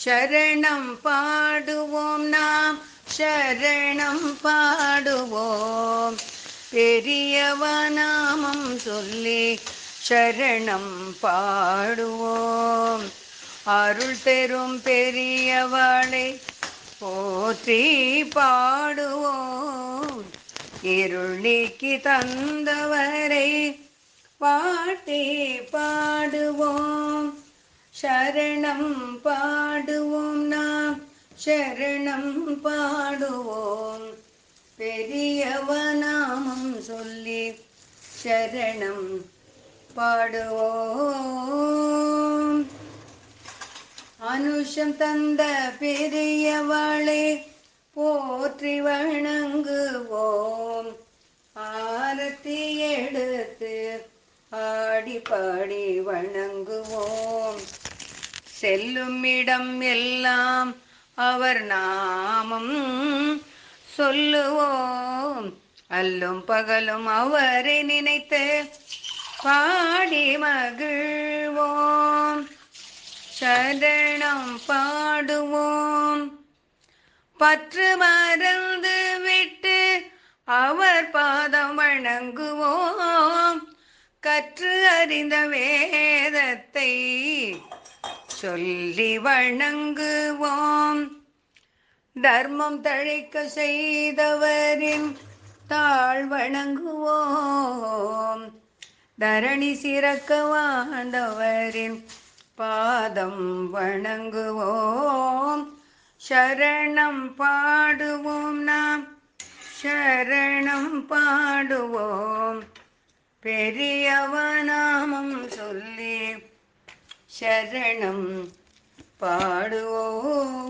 சரணம் பாடுவோம் நாம், சரணம் பாடுவோம். பெரியவ நாமம் சொல்லி சரணம் பாடுவோம். அருள் பெரும் பெரியவளை போற்றி பாடுவோம். இருள் நீக்கி தந்தவரை பாட்டி பாடுவோம். சரணம் பாடுவோம் நாம், சரணம் பாடுவோம். பெரியவ நாமம் சொல்லி சரணம் பாடுவோம். அனுஷம் தந்த பெரியவளை போற்றி வணங்குவோம். ஆரத்தி எடுத்து ஆடி பாடி வணங்குவோம். செல்லும் இடம் எல்லாம் அவர் நாமம் சொல்லுவோம். அல்லும் பகலும் அவரை நினைத்து பாடி மகிழ்வோம். சரணம் பாடுவோம். பற்று மறந்து விட்டு அவர் பாதம் வணங்குவோம். கற்று அறிந்த வேதத்தை சொல்லி வணங்குவோம். தர்மம் தழைக்க செய்தவரின் தாழ் வணங்குவோம். தரணி சிறக்க வாழ்ந்தவரின் பாதம் வணங்குவோம். சரணம் பாடுவோம் நாம், சரணம் பாடுவோம். பெரியவ நாமம் சொல்லி சரணம் பாடுவோம்.